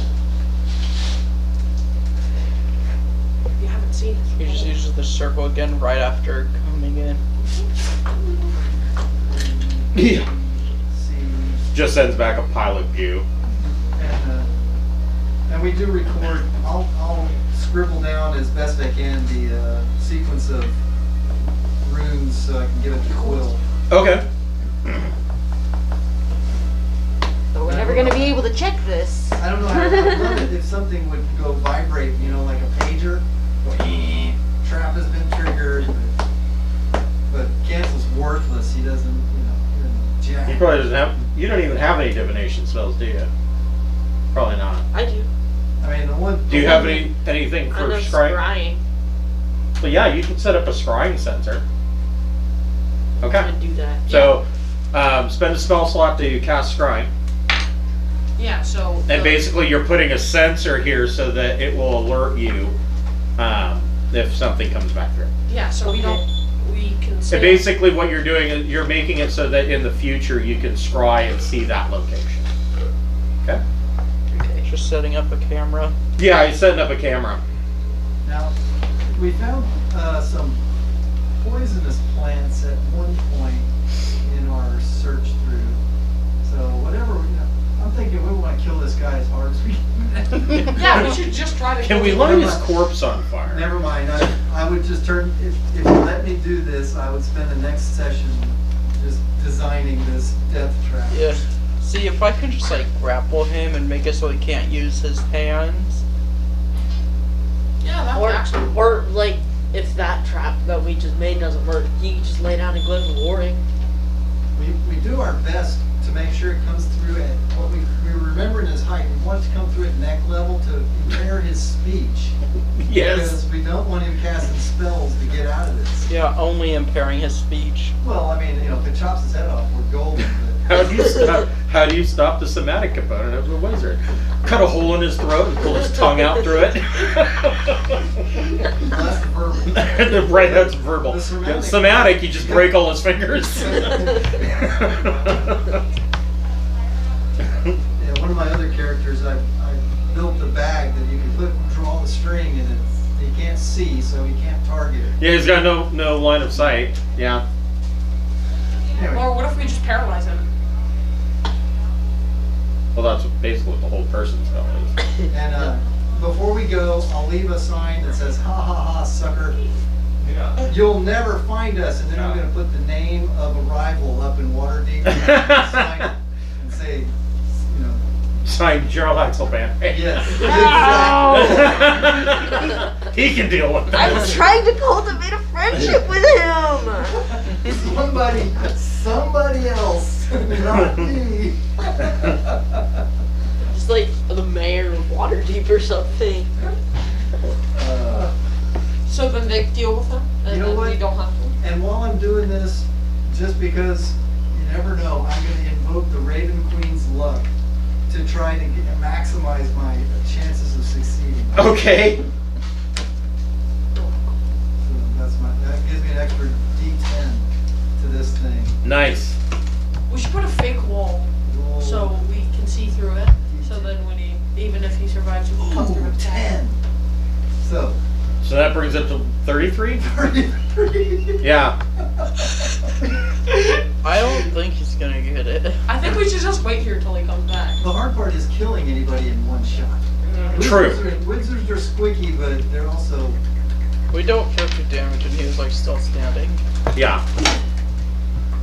You haven't seen it. He just uses the circle again right after coming in. Yeah. See, Just sends back a pile of goo. and we do record. I'll scribble down as best I can the sequence of runes so I can give it to Quill. Okay. But we're never going to be able to check this. I don't know how to run it if something would go vibrate, you know, like a pager. Go, "Eep, trap has been triggered. But Cancel's worthless. He doesn't, jack. He probably doesn't have. You don't even have any divination spells, do you? Probably not. I do. I mean, the one. Do you have anything I for know scrying? scrying. Well, yeah, you can set up a scrying sensor. I'm Okay. gonna do that. So, spend a spell slot to cast scrying. Yeah, so. And basically, you're putting a sensor here so that it will alert you if something comes back through. Yeah, so we don't. We can say. And basically, what you're doing is you're making it so that in the future you can scry and see that location. Okay? Just setting up a camera. Yeah, he's setting up a camera. Now, we found some poisonous plants at one point in our search through. So whatever, I'm thinking we want to kill this guy as hard as we can. Yeah, we should just try to. Can we kill light him. his corpse on fire? Never mind. I would just turn. If you let me do this, I would spend the next session just designing this death trap. Yeah. See, if I can just like grapple him and make it so he can't use his hands. Yeah, that would actually. Or like, if that trap that we just made doesn't work, you can just lay down and give him a warning. We do our best to make sure it comes through at what we remember in his height. We want it to come through at neck level to impair his speech. Yes. Because we don't want him casting spells to get out of this. Yeah, only impairing his speech. Well, I mean, if it chops his head off, we're golden. How do you stop the somatic component of the wizard? Cut a hole in his throat and pull his tongue out through it. That's the verbal. Right, that's verbal. The somatic. Yeah, somatic, you just break all his fingers. Yeah, one of my other characters, I built a bag that you can draw the string and he can't see, so he can't target it. Yeah, he's got no line of sight. Yeah. Anyway, Or what if we just paralyze him? Well, that's basically what the whole person spell is. and before we go, I'll leave a sign that says, "Ha ha ha, sucker. You'll never find us." And then I'm going to put the name of a rival up in Waterdeep and say, Signed Gerald Axelband. yes. He can deal with I was that. trying to cultivate a friendship with him. Somebody else, not me. Just like the mayor of Waterdeep or something. So then they deal with him, and You know then what? we don't have to. And while I'm doing this, just because you never know, I'm going to invoke the Raven Queen's luck to try to maximize my chances of succeeding. Okay. So that gives me an extra D10 to this thing. Nice. We should put a fake wall Roll so we can see through it. So then when even if he survives, we can come through with 10. So So that brings it to 33? 33. Yeah. I don't think he's gonna get it. I think we should just wait here till he comes back. The hard part is killing anybody in one shot. True. Wizards are squicky, but they're also. We dealt 50 damage and he was like still standing. Yeah.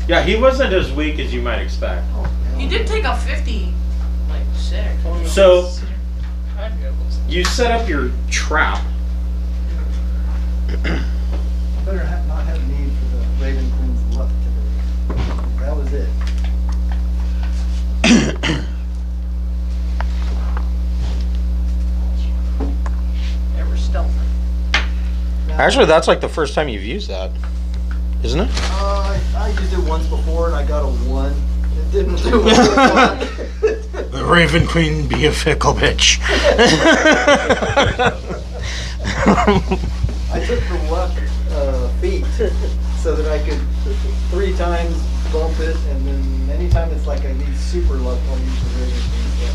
Yeah, he wasn't as weak as you might expect. He did take a 50, like, sick. So, you set up your trap. Better not have need for the Raven Queen's luck today. That was it. Ever stealthy. Actually, that's like the first time you've used that, isn't it? I used it once before and I got a 1. It didn't do it. The Raven Queen be a fickle bitch. I took the luck feat so that I could 3 times bump it, and then anytime it's like I need super luck, I'll use the Raven Queen's luck.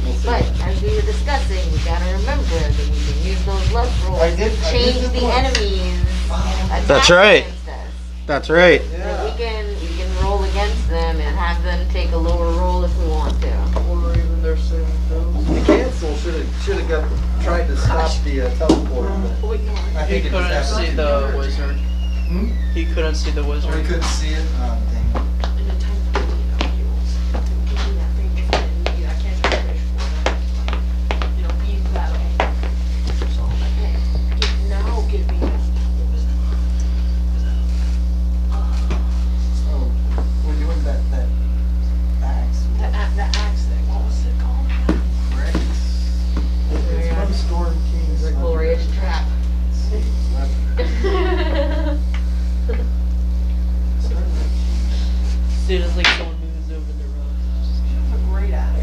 We'll see. But as we were discussing, we gotta remember that we can use those luck rolls I did to change it the once. enemies. That's attack right. against us. That's right. So Yeah. we can roll against them and have them take a lower roll if we want to. Or even their saving throws. The cancel should have tried to stop the teleport. But I He think it just couldn't happened. see the wizard. Hmm? He couldn't see the Oh, we wizard. couldn't see it. Oh, dang. In a time to give me that thing if I didn't need that can't fish for that. Being that way. So I'm like, hey, now give me that. Oh, we're doing that axe. The axe thing. What was it called? Rex. It's from Storm King's The glorious trap. As soon as like someone moves over the road. A great axe.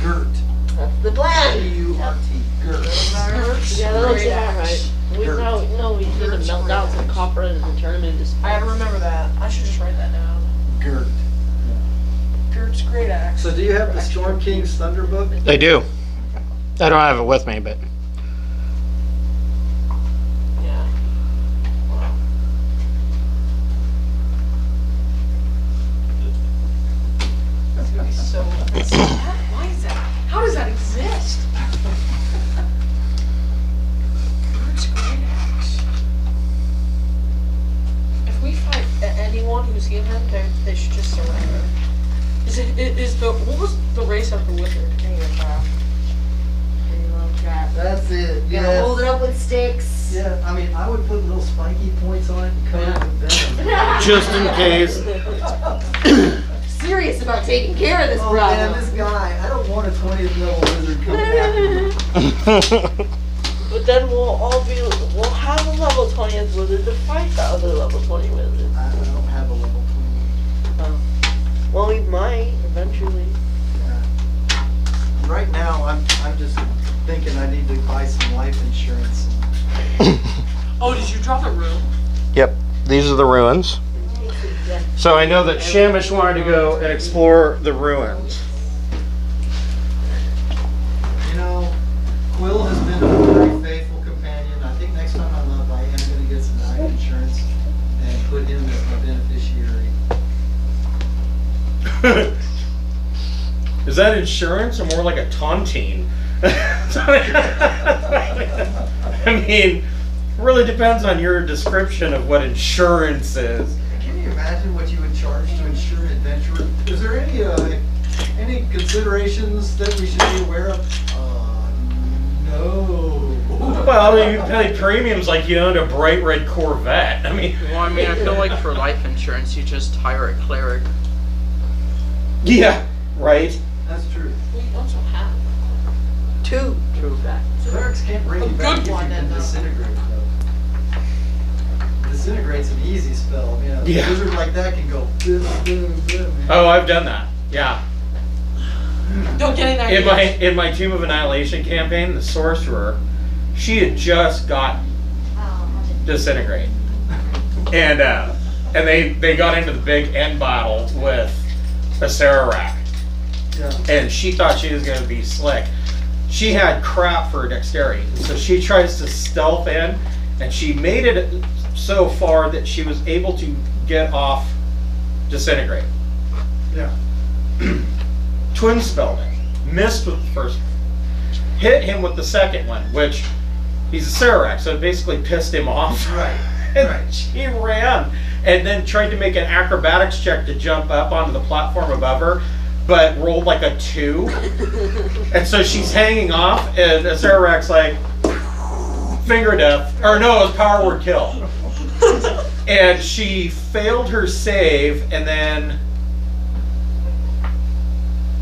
Gert. That's the plan. G-U-R-T. Gert. Yeah, that looks Great about axe. right. We Dirt. know we need to melt down some copper and turn them into I gotta remember that. I should just write that down. Gert. Gert's great axe. So do you have the Storm King's Thunder Book? I do. I don't have it with me, but Yeah. Wow. who's seen her, they should just surrender. What was the race of the wizard? That's it. Gonna Yes. hold it up with sticks. Yeah, I mean, I would put little spiky points on it and cover it with venom. Just in case. Serious about taking care of this Oh problem. man, this guy, I don't want a 20th level wizard coming after me. But then we'll have a level 20th wizard to fight the other level 20 wizards. I don't have a level 20. Well, we might eventually. Yeah. Right now, I'm just thinking I need to buy some life insurance. Oh, did you drop a room? Yep, these are the ruins. So I know that Shamish wanted to go and explore the ruins. You know, Quill has been a very faithful companion. I think next time I'm up, I am going to get some life insurance and put him as my beneficiary. Is that insurance or more like a tontine? I mean, really depends on your description of what insurance is. Can you imagine what you would charge to insure an adventurer? Is there any considerations that we should be aware of? No. Well, I mean, you pay premiums like you owned a bright red Corvette. I mean, Well, I mean, I feel like for life insurance, you just hire a cleric. yeah, right. That's true. We also have Two. Clerics can't bring you A back good if one, you've been and, disintegrated, though. Disintegrate's an easy spell. I mean, a Yeah. wizard like that can go boom, boom, boom. Man. Oh, I've done that. Yeah. Don't get in In my ideas. in my Tomb of Annihilation campaign, the sorcerer, she had just got disintegrate, and they got into the big end battle with a Sararak, Yeah. and she thought she was going to be slick. She had crap for dexterity, so she tries to stealth in, and she made it so far that she was able to get off disintegrate. Yeah. Twin spelled it. Missed with the first one. Hit him with the second one, which he's a Sararak, so it basically pissed him off. Right. And Right. she ran and then tried to make an acrobatics check to jump up onto the platform above her, but rolled like a 2. And so she's hanging off, and the Sararak's like, finger death. Or no, it was power word kill. And she failed her save, and then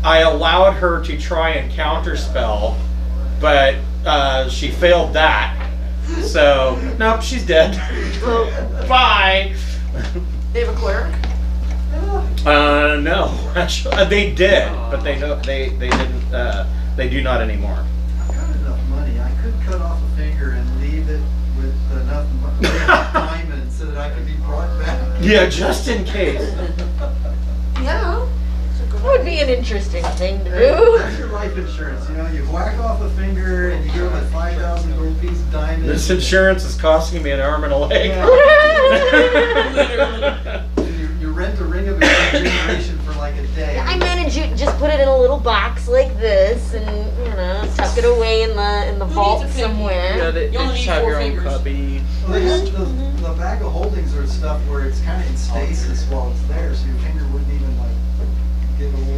I allowed her to try and counterspell, but she failed that. So, nope, she's dead. Bye. They have a cleric. No, actually, they did, but they didn't. They do not anymore. I've got enough money. I could cut off a finger and leave it with enough diamonds so that I could be brought back. Yeah, just in case. Yeah. That would be an interesting thing to Hey, do. that's your life insurance. You know, you whack off a finger and you give them a 5,000 gold piece of diamond. This insurance is costing me an arm and a leg. You rent a ring of regeneration for like a day. I manage you just put it in a little box like this, and tuck it away in the vault needs a piggy? somewhere. Yeah, they You only just need have 4 your own fingers. cubby. Well, the bag of holdings are stuff where it's kind of in stasis while it's there, so your finger wouldn't even like get old or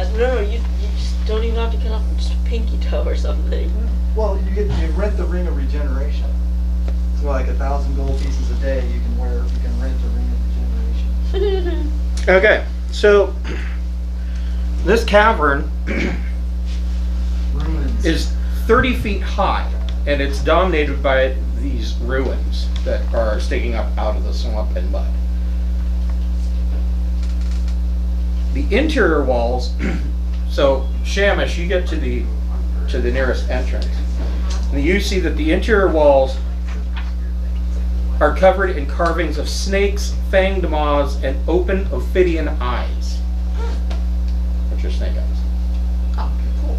anything. No, you just don't even have to cut off just a pinky toe or something. Well, you rent the ring of regeneration. So like 1,000 gold pieces a day, you can rent a ring of regeneration. Okay, so this cavern Ruins. is 30 feet high, and it's dominated by these ruins that are sticking up out of the swamp and mud. The interior walls, so Shamish, you get to the nearest entrance, and you see that the interior walls are covered in carvings of snakes, fanged maws, and open ophidian eyes. Which are snake eyes. Oh, cool.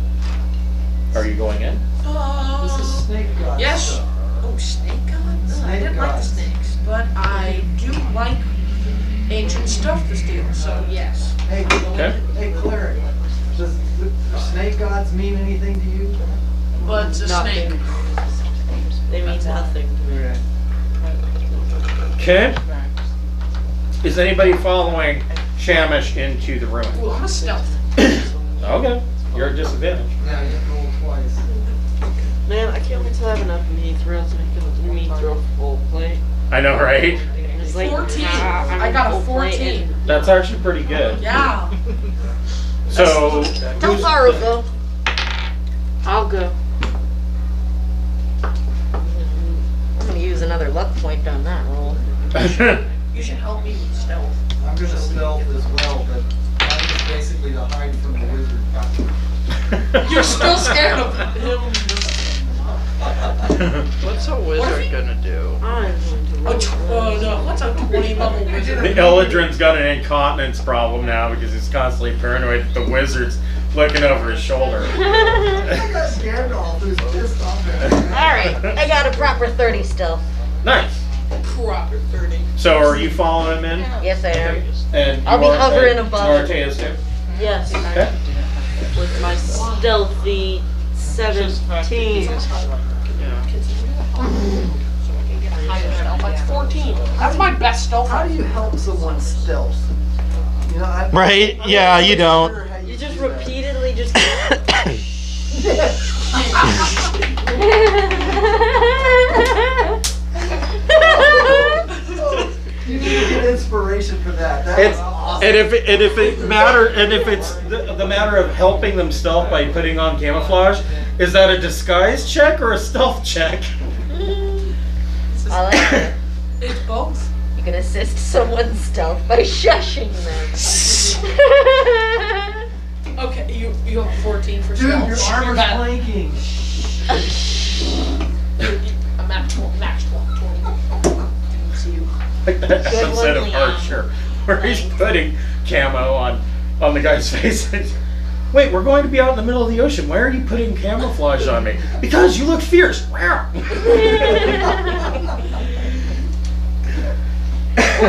Are you going in? This is snake god Yes. stuff. Oh, snake gods? I Snake didn't like the gods. snakes, but I do like ancient stuff to steal, so yes. Hey, Okay. hey, cleric. Does the snake gods mean anything to you? But it's a Nothing. snake. They mean nothing to me. Okay. Okay. Is anybody following Shamish into the ruin? Ooh, I'm a stealth. Okay, you're at disadvantage. Now you have to roll twice. Man, I can't wait till I have enough meat throw so we can meat throw full plate. I know, right? It's like, 14. I'm I got a full plate 14. and- That's actually pretty good. Yeah. So, Tell who's, Faru go. I'll go. I'm gonna use another luck point on that roll. You should help me with stealth. I'm gonna stealth as well, but mine is basically to hide from the wizard. You're still scared of him. What's a wizard gonna do? I'm going to roll. No, what's a 20 level wizard? The Eldrin's got an incontinence problem now because he's constantly paranoid that the wizard's looking over his shoulder. I got Gandalf who's pissed off at me. Alright, I got a proper 30 stealth. nice. Proper 30. So, are you following him in? Yes, I am. And I'll be Norte- hovering above. Norte is too. Yes, Okay. with my stealthy 17. Like 14. That's my best stealth. How do you help someone stealth? You know, I'm Right, yeah, you don't. Sure how You just do that. repeatedly just. You need to get inspiration for that. That And, was awesome. and if it matter, and if it's the matter of helping them stealth by putting on camouflage, is that a disguise check or a stealth check? I like it. It's both. You can assist someone's stealth by shushing them. Okay, you have 14 for Dude, stealth. your You're armor's bad. flanking. I'm at 12, max 12, 20. Didn't see you. Like that episode of Archer, where he's putting camo on the guy's face. Wait, we're going to be out in the middle of the ocean. Why are you putting camouflage on me? Because you look fierce. Wow. You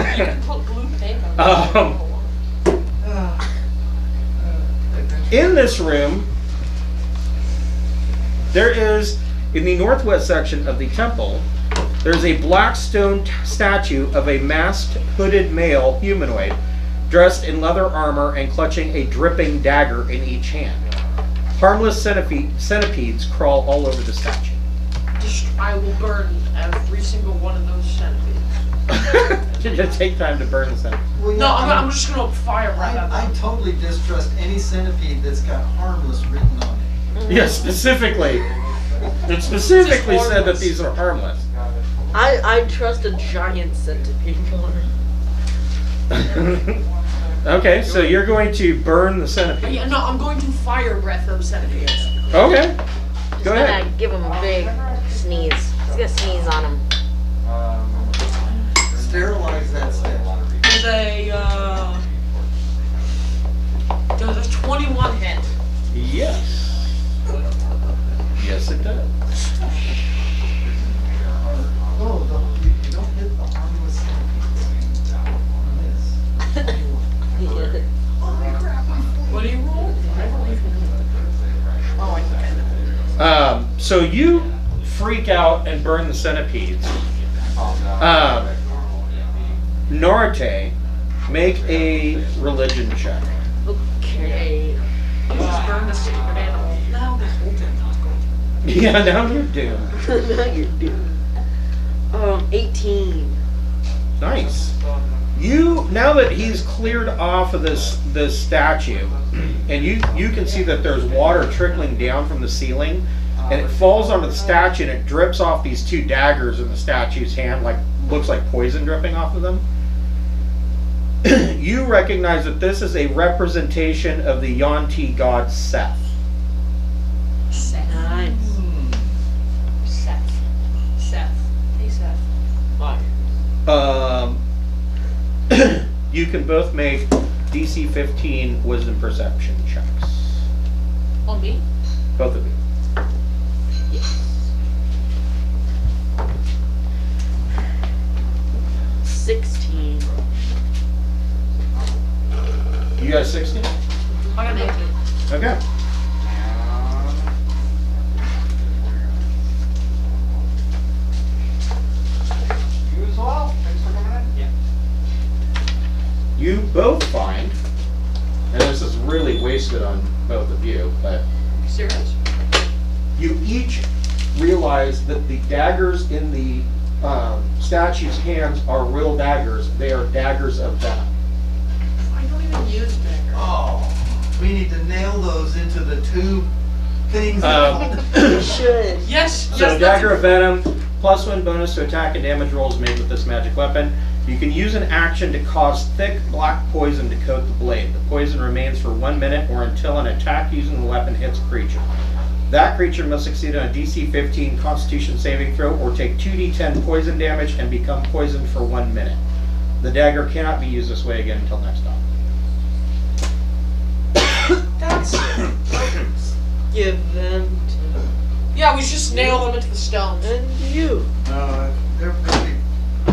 can put blue paint on In this room, there is, in the northwest section of the temple, there's a black stone statue of a masked, hooded male humanoid, dressed in leather armor and clutching a dripping dagger in each hand. Harmless centipedes crawl all over the statue. I will burn every single one of those centipedes. You're gonna take time to burn the centipede. Well, yeah, No, I'm just gonna fire right at I them. totally distrust any centipede that's got harmless written on it. Yeah, specifically. It specifically said that these are harmless. I trust a giant centipede more. Okay, so you're going to burn the centipede. Yeah, no, I'm going to fire breath those centipedes. Okay, Just go ahead. gonna give him a big sneeze. He's gonna sneeze on him. Sterilize that stuff. There's a 21 hit. Yes. Yes, it does. Oh, you don't hit the harmless centipedes. Miss. Holy crap, What do you roll? Oh, I think I know. So you freak out and burn the centipedes. Norte, make a religion check. Okay. You just burned a sacred animal. Now this whole thing is going to. Yeah, now you're doomed. Now you're doomed. 18. Nice. You, now that he's cleared off of this statue, and you can see that there's water trickling down from the ceiling, and it falls onto the statue and it drips off these two daggers in the statue's hand, like looks like poison dripping off of them. You recognize that this is a representation of the Yonti god Seth. Nice. Seth. Hey, Seth. Fire. You can both make DC 15 wisdom perception checks. On me? Both of you. Yes. 16. You guys 16? I got 19. Okay. You as well. Thanks for coming in. Yeah. You both find, and this is really wasted on both of you, but Serious? you each realize that the daggers in the statue's hands are real daggers. They are daggers of venom. I don't even use daggers. Oh, we need to nail those into the two things. You should. Yes, So yes, dagger of venom, +1 bonus to attack and damage rolls made with this magic weapon. You can use an action to cause thick black poison to coat the blade. The poison remains for 1 minute or until an attack using the weapon hits a creature. That creature must succeed on a DC 15 Constitution saving throw or take 2d10 poison damage and become poisoned for 1 minute. The dagger cannot be used this way again until next time. That's Give them yeah, we should just nail them into the stones. and you. They're pretty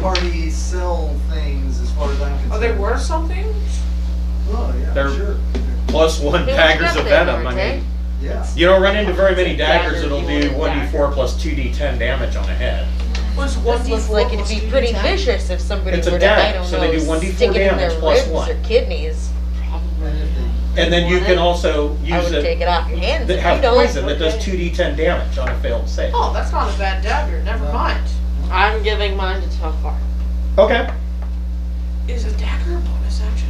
party sell things as far as I'm concerned. Are they worth something? Oh, yeah, They're- sure. +1 daggers of venom. I mean, Yeah. you don't run into very many daggers Dagger, that'll you do want a 1d4 plus 2d10 damage on a head. What's That one seems plus like four it'd plus be two pretty d10? vicious if somebody It's a were to, I dagger, don't so know, they do 1d4 stick it in damage their plus ribs 1. or kidneys. And then you can also I use would take it it off your hands. that if have you don't. poison that does 2d10 damage on a failed save. Oh, that's not a bad dagger. Never mind. I'm giving mine to Telfar. Okay. Is a dagger a bonus action?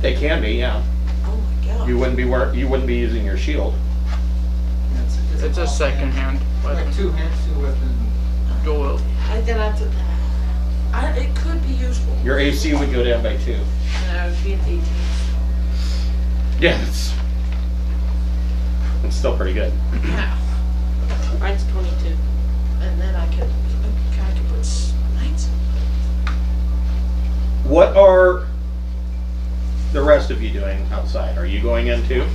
They can be, yeah. Oh my god. You wouldn't be using your shield. Yeah, It's a second hand Like weapon. two weapon. Dual wield. I then have to. It could be useful. Your AC would go down by 2. And I would be at 18. Yeah, it's still pretty good. Yeah. Mine's 22. And then I could put knights. What are the rest of you doing outside? Are you going in too?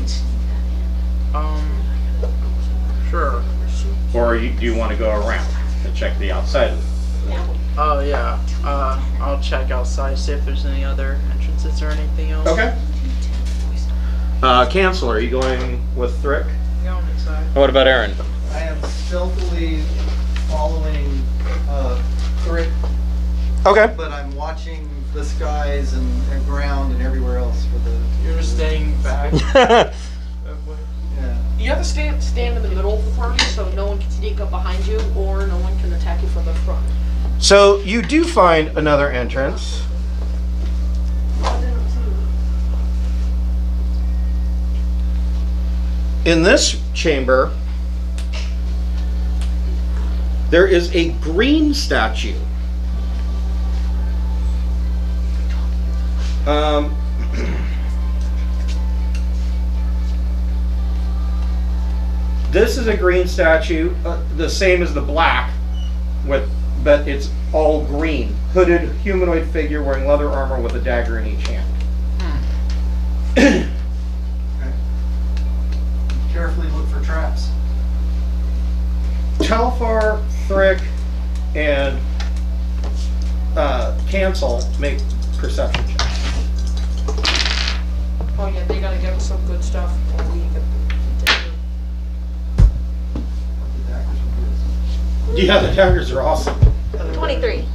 Sure. Or do you want to go around to check the outside of it? Oh yeah. I'll check outside, see if there's any other entrances or anything else. Okay. Cancel, are you going with Thrick? Yeah, on inside. What about Aaron? I am stealthily following Thrick, Okay. but I'm watching the skies and ground and everywhere else for the. You're just staying back. Yeah. You have to stand in the middle of the party so no one can sneak up behind you or no one can attack you from the front. So you do find another entrance. In this chamber, there is a green statue. This is a green statue, the same as the black, but it's all green. Hooded humanoid figure wearing leather armor with a dagger in each hand. Okay. Carefully look for traps. Telfar, Thrick, and Cancel make perception checks. Oh yeah, they gotta give us some good stuff. Or we get The daggers will do this. Yeah, the daggers are awesome. 23.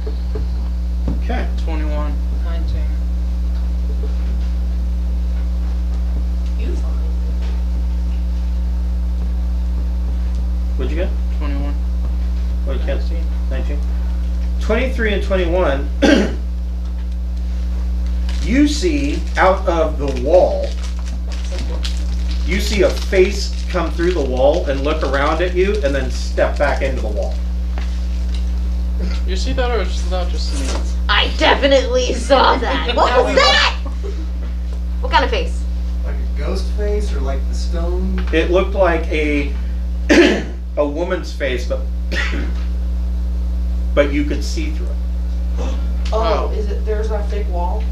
Okay. 21. 19. you fine. What'd you get? 21. What you can't see? 19. 23 and 21. You see out of the wall, you see a face come through the wall and look around at you and then step back into the wall. You see that, or is that just me? I definitely saw that. What was that? What kind of face? Like a ghost face or like the stone? It looked like a a woman's face, but you could see through it. Oh, is it? There's that fake wall.